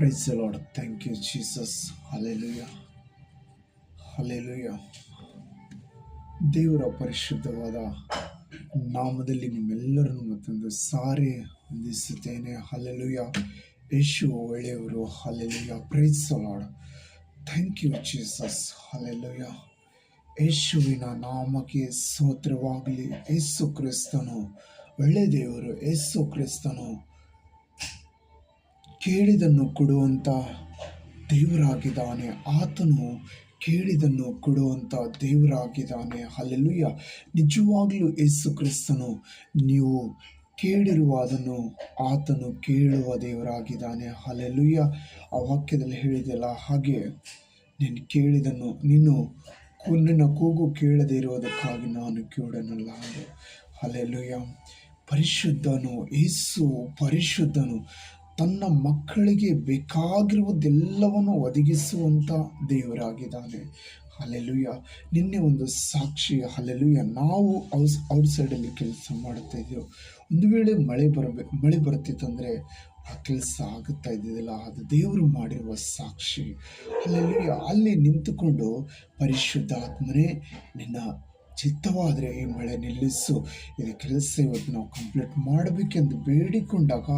Praise the Lord. Thank you, Jesus. Hallelujah. Hallelujah. ದೇವರ ಪರಿಶುದ್ಧವಾದ ನಾಮದಲ್ಲಿ ನಿಮ್ಮೆಲ್ಲರನ್ನು ಮತ್ತೊಂದು ಸಾರಿ ವಂದಿಸುತ್ತೇನೆ. ಹಲ್ಲೆಲೂಯ. ಯೇಸು ಒಳ್ಳೆಯವರು. Hallelujah. Praise the Lord. Thank you Jesus. Hallelujah. ಯೇಸುವಿನ ನಾಮಕ್ಕೆ ಸ್ತೋತ್ರವಾಗಲಿ. ಯೇಸು ಕ್ರಿಸ್ತನು ಒಳ್ಳೆ ದೇವರು. ಯೇಸು ಕ್ರಿಸ್ತನು ಕೇಳಿದನ್ನು ಕೊಡುವಂಥ ದೇವರಾಗಿದ್ದಾನೆ. ಆತನು ಕೇಳಿದನ್ನು ಕೊಡುವಂಥ ದೇವರಾಗಿದ್ದಾನೆ. ಹಲ್ಲೆಲೂಯ. ನಿಜವಾಗ್ಲೂ ಯೇಸು ಕ್ರಿಸ್ತನು ನೀವು ಕೇಳಿರುವ ಅದನ್ನು ಆತನು ಕೇಳುವ ದೇವರಾಗಿದ್ದಾನೆ. ಹಲ್ಲೆಲೂಯ. ಆ ವಾಕ್ಯದಲ್ಲಿ ಹೇಳಿದೆಯಲ್ಲ, ಹಾಗೆ ನೀನು ಕೇಳಿದನ್ನು ನಿನ್ನ ಕೂಗು ಕೇಳದೇ ಇರುವುದಕ್ಕಾಗಿ ನಾನು ಕಿವುಡನಲ್ಲ. ಹಲ್ಲೆಲೂಯ. ಪರಿಶುದ್ಧನು ಯೇಸು ಪರಿಶುದ್ಧನು. ತನ್ನ ಮಕ್ಕಳಿಗೆ ಬೇಕಾಗಿರುವುದೆಲ್ಲವನ್ನು ಒದಗಿಸುವಂಥ ದೇವರಾಗಿದ್ದಾನೆ. ಹಲ್ಲೆಲೂಯ. ನಿನ್ನೆ ಒಂದು ಸಾಕ್ಷಿ. ಹಲ್ಲೆಲೂಯ. ನಾವು ಔಟ್ಸೈಡಲ್ಲಿ ಕೆಲಸ ಮಾಡ್ತಾ ಇದ್ದೀವಿ. ಒಂದು ವೇಳೆ ಮಳೆ ಬರ್ತಿತ್ತಂದರೆ ಆ ಕೆಲಸ ಆಗುತ್ತಾ ಇದ್ದಿದ್ದಿಲ್ಲ. ಅದು ದೇವರು ಮಾಡಿರುವ ಸಾಕ್ಷಿ. ಹಲ್ಲೆಲೂಯ. ಅಲ್ಲಿ ನಿಂತುಕೊಂಡು ಪರಿಶುದ್ಧಾತ್ಮನೇ ನಿನ್ನ ಚಿತ್ತವಾದರೆ ಈ ಮಳೆ ನಿಲ್ಲಿಸು, ಇದು ಕೆಲಸ ಇವತ್ತು ನಾವು ಕಂಪ್ಲೀಟ್ ಮಾಡಬೇಕೆಂದು ಬೇಡಿಕೊಂಡಾಗ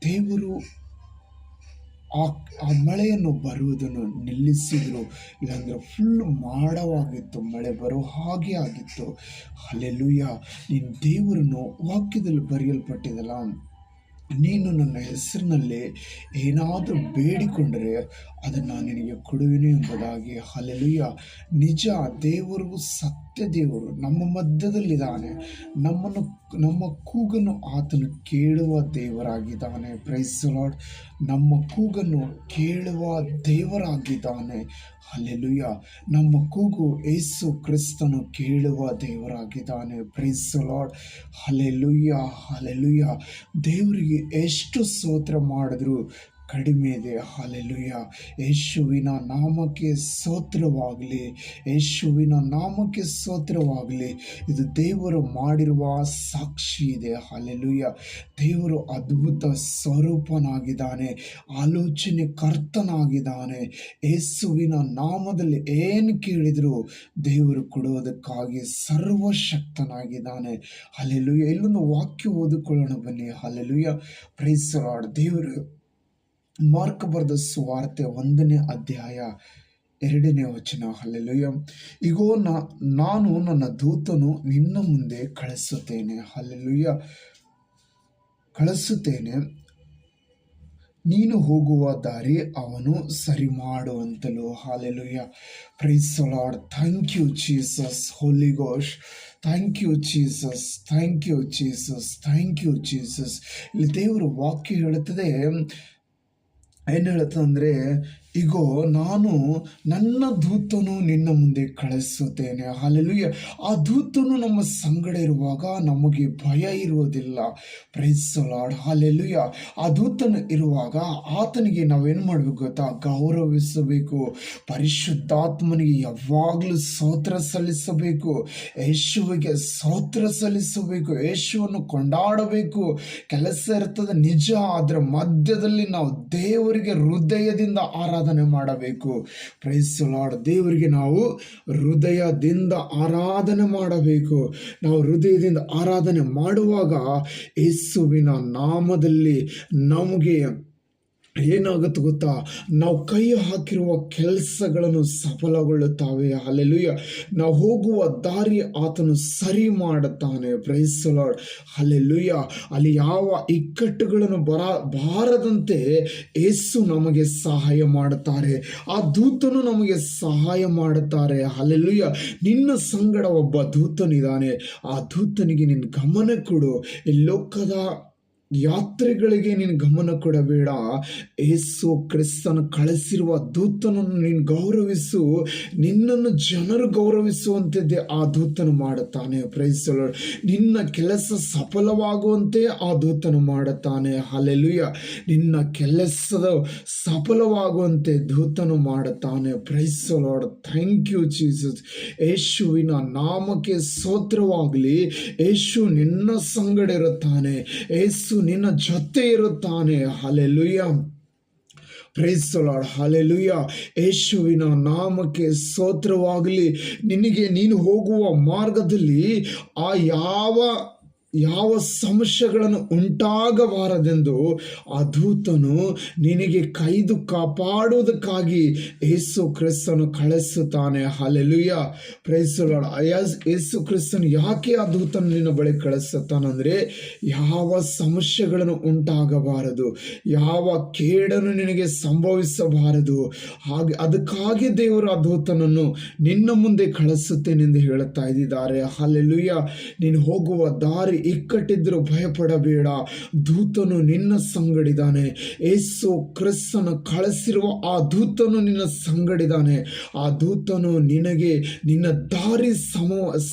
ದೇವರು ಆ ಮಳೆಯನ್ನು ಬರುವುದನ್ನು ನಿಲ್ಲಿಸಿದ್ರು. ಇಲ್ಲಾಂದರೆ ಫುಲ್ ಮಾಡವಾಗಿತ್ತು, ಮಳೆ ಬರೋ ಹಾಗೆ ಆಗಿತ್ತು. ಹಲ್ಲೆಲೂಯ. ನೀನು ದೇವರನ್ನು ವಾಕ್ಯದಲ್ಲಿ ಬರೆಯಲ್ಪಟ್ಟಿದಲ್ಲ, ನೀನು ನನ್ನ ಹೆಸರಿನಲ್ಲಿ ಏನಾದರೂ ಬೇಡಿಕೊಂಡರೆ ಅದನ್ನು ನಿನಗೆ ಕೊಡುವೆನು ಎಂಬುದಾಗಿ. ಹಲ್ಲೆಲೂಯ. ನಿಜ. ದೇವರು ಸತ್ಯ ದೇವರು ನಮ್ಮ ಮಧ್ಯದಲ್ಲಿದ್ದಾನೆ. ನಮ್ಮ ಕೂಗನ್ನು ಆತನು ಕೇಳುವ ದೇವರಾಗಿದ್ದಾನೆ. Praise the lord. ನಮ್ಮ ಕೂಗನ್ನು ಕೇಳುವ ದೇವರಾಗಿದ್ದಾನೆ. ಹಲ್ಲೆಲೂಯ. ನಮ್ಮ ಕೂಗು ಯೇಸು ಕ್ರಿಸ್ತನು ಕೇಳುವ ದೇವರಾಗಿದ್ದಾನೆ. Praise the Lord. Hallelujah. Hallelujah. ದೇವರಿಗೆ ಎಷ್ಟು ಸ್ತೋತ್ರ ಮಾಡಿದ್ರು ಕಡಿಮೆ ಇದೆ. ಹಲ್ಲೆಲೂಯ. ಯೇಸುವಿನ ನಾಮಕ್ಕೆ ಸ್ತೋತ್ರವಾಗಲಿ. ಯೇಸುವಿನ ನಾಮಕ್ಕೆ ಸ್ತೋತ್ರವಾಗಲಿ. ಇದು ದೇವರು ಮಾಡಿರುವ ಸಾಕ್ಷಿ ಇದೆ. ಹಲ್ಲೆಲೂಯ. ದೇವರು ಅದ್ಭುತ ಸ್ವರೂಪನಾಗಿದ್ದಾನೆ, ಆಲೋಚನೆ ಕರ್ತನಾಗಿದ್ದಾನೆ. ಯೇಸುವಿನ ನಾಮದಲ್ಲಿ ಏನು ಕೇಳಿದರೂ ದೇವರು ಕೊಡುವುದಕ್ಕಾಗಿ ಸರ್ವಶಕ್ತನಾಗಿದ್ದಾನೆ. ಹಲ್ಲೆಲೂಯ. ಇಲ್ಲೊಂದು ವಾಕ್ಯ ಓದಿಕೊಳ್ಳೋಣ ಬನ್ನಿ. ಹಲ್ಲೆಲೂಯ. Praise the lord. ದೇವರು ಮಾರ್ಕ್ ಬರೆದ ಸುವಾರ್ತೆ 1ನೇ ಅಧ್ಯಾಯ 2ನೇ ವಚನ. ಹಲ್ಲೆಲೂಯ. ಇಗೋ ನಾನು ನನ್ನ ದೂತನು ನಿನ್ನ ಮುಂದೆ ಕಳಿಸುತ್ತೇನೆ. ಹಲ್ಲೆಲೂಯ. ಕಳಿಸುತ್ತೇನೆ. ನೀನು ಹೋಗುವ ದಾರಿ ಅವನು ಸರಿ ಮಾಡುವಂತಲೂ. Hallelujah. Praise the Lord. Thank you Jesus. Holy ghost. Thank you Jesus. Thank you Jesus. Thank you Jesus. ಇಲ್ಲಿ ದೇವರು ವಾಕ್ಯ ಹೇಳುತ್ತದೆ. ಏನು ಹೇಳುತ್ತಂದರೆ, ಇಗೋ ನಾನು ನನ್ನ ದೂತನು ನಿನ್ನ ಮುಂದೆ ಕಳಿಸುತ್ತೇನೆ. ಹಲ್ಲೆಲೂಯ. ಆ ದೂತನು ನಮ್ಮ ಸಂಗಡ ಇರುವಾಗ ನಮಗೆ ಭಯ ಇರುವುದಿಲ್ಲ. Price the Lord. ಹಲ್ಲೆಲೂಯ. ಆ ದೂತನು ಇರುವಾಗ ಆತನಿಗೆ ನಾವೇನು ಮಾಡಬೇಕು ಗೊತ್ತಾ? ಗೌರವಿಸಬೇಕು. ಪರಿಶುದ್ಧಾತ್ಮನಿಗೆ ಯಾವಾಗಲೂ ಸ್ತೋತ್ರ ಸಲ್ಲಿಸಬೇಕು. ಯೇಸುವಿಗೆ ಸ್ತೋತ್ರ ಸಲ್ಲಿಸಬೇಕು. ಯೇಸುವನ್ನು ಕೊಂಡಾಡಬೇಕು. ಕೆಲಸ ಇರ್ತದೆ ನಿಜ. ಅದರ ಮಧ್ಯದಲ್ಲಿ ನಾವು ದೇವರಿಗೆ ಹೃದಯದಿಂದ ಆರಾಧನೆ ಮಾಡಬೇಕು. Price the lord. ದೇವರಿಗೆ ನಾವು ಹೃದಯದಿಂದ ಆರಾಧನೆ ಮಾಡಬೇಕು. ನಾವು ಹೃದಯದಿಂದ ಆರಾಧನೆ ಮಾಡುವಾಗ ಯೇಸುವಿನ ನಾಮದಲ್ಲಿ ನಮಗೆ ಏನಾಗುತ್ತೆ ಗೊತ್ತಾ? ನಾವು ಕೈ ಹಾಕಿರುವ ಕೆಲಸಗಳನ್ನು ಸಫಲಗೊಳ್ಳುತ್ತವೆ. ಹಲ್ಲೆಲೂಯ. ನಾವು ಹೋಗುವ ದಾರಿ ಆತನು ಸರಿ ಮಾಡುತ್ತಾನೆ. Praise the Lord. ಹಲ್ಲೆಲೂಯ. ಅಲ್ಲಿ ಯಾವ ಇಕ್ಕಟ್ಟುಗಳನ್ನು ಬಾರದಂತೆ ಯೇಸು ನಮಗೆ ಸಹಾಯ ಮಾಡುತ್ತಾರೆ. ಆ ದೂತನು ನಮಗೆ ಸಹಾಯ ಮಾಡುತ್ತಾರೆ. ಹಲ್ಲೆಲೂಯ. ನಿನ್ನ ಸಂಗಡ ಒಬ್ಬ ದೂತನಿದ್ದಾನೆ. ಆ ದೂತನಿಗೆ ನಿನ್ನ ಗಮನ ಕೊಡು. ಈ ಲೋಕದ ಯಾತ್ರೆಗಳಿಗೆ ನೀನು ಗಮನ ಕೊಡಬೇಡ. ಯೇಸು ಕ್ರಿಸ್ತನು ಕಳಿಸಿರುವ ದೂತನನ್ನು ನೀನು ಗೌರವಿಸು. ನಿನ್ನನ್ನು ಜನರು ಗೌರವಿಸುವಂಥದ್ದೇ ಆ ದೂತನು ಮಾಡುತ್ತಾನೆ. Praise the lord. ನಿನ್ನ ಕೆಲಸ ಸಫಲವಾಗುವಂತೆ ಆ ದೂತನು ಮಾಡುತ್ತಾನೆ. ಹಲ್ಲೆಲೂಯ. ನಿನ್ನ ಕೆಲಸದ ಸಫಲವಾಗುವಂತೆ ದೂತನು ಮಾಡುತ್ತಾನೆ. Praise the Lord. Thank you Jesus. ಯೇಸುವಿನ ನಾಮಕ್ಕೆ ಸ್ತೋತ್ರವಾಗಲಿ. ಯೇಸು ನಿನ್ನ ಸಂಗಡ ಇರುತ್ತಾನೆ. ಯೇಸು ನಿನ್ನ ಜೊತೆ ಇರುತ್ತಾನೆ. Hallelujah. Praise the lord, hallelujah. ಯೇಸುವಿನ ನಾಮಕ್ಕೆ ಸ್ತೋತ್ರವಾಗಲಿ. ನೀನು ಹೋಗುವ ಮಾರ್ಗದಲ್ಲಿ ಆ ಯಾವ ಸಮಸ್ಯೆಗಳನ್ನು ಉಂಟಾಗಬಾರದೆಂದು ಆ ದೂತನು ನಿನಗೆ ಕೈದು ಕಾಪಾಡುವುದಕ್ಕಾಗಿ ಯೇಸು ಕ್ರಿಸ್ತನು ಕಳಿಸುತ್ತಾನೆ. Hallelujah, praise the Lord. Yesu ಕ್ರಿಸ್ತನು ಯಾಕೆ ಆ ದೂತನು ನಿನ್ನ ಬಳಿ ಕಳಿಸುತ್ತಾನಂದ್ರೆ, ಯಾವ ಸಮಸ್ಯೆಗಳನ್ನು ಉಂಟಾಗಬಾರದು, ಯಾವ ಕೇಡನ್ನು ನಿನಗೆ ಸಂಭವಿಸಬಾರದು. ಅದಕ್ಕಾಗಿ ದೇವರು ಆ ದೂತನನ್ನು ನಿನ್ನ ಮುಂದೆ ಕಳಿಸುತ್ತೇನೆಂದು ಹೇಳುತ್ತಾ ಇದ್ದಾರೆ. ಹಲ್ಲೆಲೂಯಾ. ನೀನು ಹೋಗುವ ದಾರಿ ಇಕ್ಕಟ್ಟಿದ್ದರೂ ಭಯಪಡಬೇಡ, ದೂತನು ನಿನ್ನ ಸಂಗಡಿದಾನೆ. ಯೇಸು ಕ್ರಿಸ್ತನು ಕಳಿಸಿರುವ ಆ ದೂತನು ನಿನ್ನ ಸಂಗಡಿದಾನೆ. ಆ ದೂತನು ನಿನಗೆ ನಿನ್ನ ದಾರಿ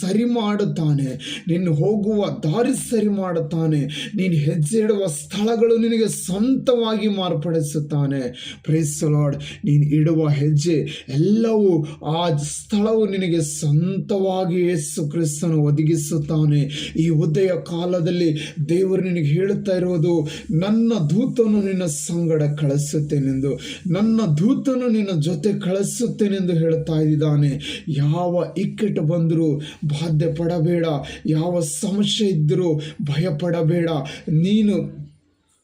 ಸರಿ ಮಾಡುತ್ತಾನೆ, ನಿನ್ನ ಹೋಗುವ ದಾರಿ ಸರಿ ಮಾಡುತ್ತಾನೆ, ನೀನು ಹೆಜ್ಜೆ ಇಡುವ ಸ್ಥಳಗಳು ನಿನಗೆ ಸ್ವಂತವಾಗಿ ಮಾರ್ಪಡಿಸುತ್ತಾನೆ. Price the lord. ನೀನು ಇಡುವ ಹೆಜ್ಜೆ ಎಲ್ಲವೂ ಆ ಸ್ಥಳವು ನಿನಗೆ ಸ್ವಂತವಾಗಿ ಯೇಸು ಕ್ರಿಸ್ತನು ಒದಗಿಸುತ್ತಾನೆ. ಈ ಉದಯ ಕಾಲದಲ್ಲಿ ದೇವರು ನಿನಗೆ ಹೇಳುತ್ತಾ ಇರುವುದು, ನನ್ನ ದೂತನು ನಿನ್ನ ಸಂಗಡ ಕಳಿಸುತ್ತೇನೆಂದು, ನನ್ನ ದೂತನು ನಿನ್ನ ಜೊತೆ ಕಳಿಸುತ್ತೇನೆಂದು ಹೇಳುತ್ತಾ ಇದ್ದಾನೆ. ಯಾವ ಇಕ್ಕಟ್ಟು ಬಂದರೂ ಬಾಧೆ ಪಡಬೇಡ, ಯಾವ ಸಮಸ್ಯೆ ಇದ್ದರೂ ಭಯಪಡಬೇಡ. ನೀನು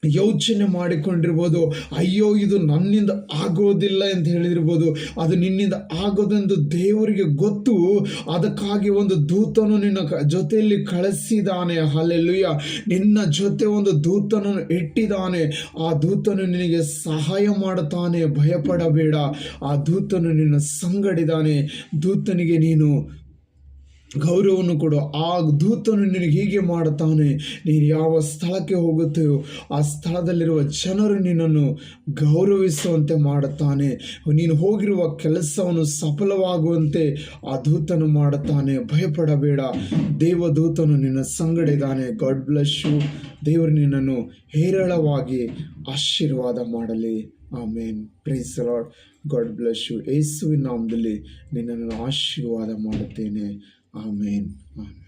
ಯೋಚನೆ ಮಾಡಿಕೊಂಡಿರ್ಬೋದು, ಅಯ್ಯೋ ಇದು ನನ್ನಿಂದ ಆಗೋದಿಲ್ಲ ಅಂತ ಹೇಳಿರ್ಬೋದು. ಅದು ನಿನ್ನಿಂದ ಆಗೋದೆಂದು ದೇವರಿಗೆ ಗೊತ್ತು. ಅದಕ್ಕಾಗಿ ಒಂದು ದೂತನು ನಿನ್ನ ಜೊತೆಯಲ್ಲಿ ಕಳಿಸಿದ್ದಾನೆ. ಹಲ್ಲೆಲೂಯಾ. ನಿನ್ನ ಜೊತೆ ಒಂದು ದೂತನನ್ನು ಇಟ್ಟಿದ್ದಾನೆ. ಆ ದೂತನು ನಿನಗೆ ಸಹಾಯ ಮಾಡುತ್ತಾನೆ, ಭಯಪಡಬೇಡ. ಆ ದೂತನು ನಿನ್ನ ಸಂಗಡಿದ್ದಾನೆ. ದೂತನಿಗೆ ನೀನು ಗೌರವವನ್ನು ಕೊಡು. ಆ ದೂತನು ನಿನಗೆ ಹೀಗೆ ಮಾಡುತ್ತಾನೆ, ನೀನು ಯಾವ ಸ್ಥಳಕ್ಕೆ ಹೋಗುತ್ತೆಯೋ ಆ ಸ್ಥಳದಲ್ಲಿರುವ ಜನರು ನಿನ್ನನ್ನು ಗೌರವಿಸುವಂತೆ ಮಾಡುತ್ತಾನೆ. ನೀನು ಹೋಗಿರುವ ಕೆಲಸವನ್ನು ಸಫಲವಾಗುವಂತೆ ಆ ದೂತನು ಮಾಡುತ್ತಾನೆ. ಭಯಪಡಬೇಡ, ದೇವದೂತನು ನಿನ್ನ ಸಂಗಡಿದ್ದಾನೆ. God bless you. ದೇವರು ನಿನ್ನನ್ನು ಹೇರಳವಾಗಿ ಆಶೀರ್ವಾದ ಮಾಡಲಿ. Amen. Praise the Lord. God bless you. ಯೇಸುವಿನ ನಾಮದಲ್ಲಿ ನಿನ್ನನ್ನು ಆಶೀರ್ವಾದ ಮಾಡುತ್ತೇನೆ. ಆಮೇನ್. ಆಮೇನ್.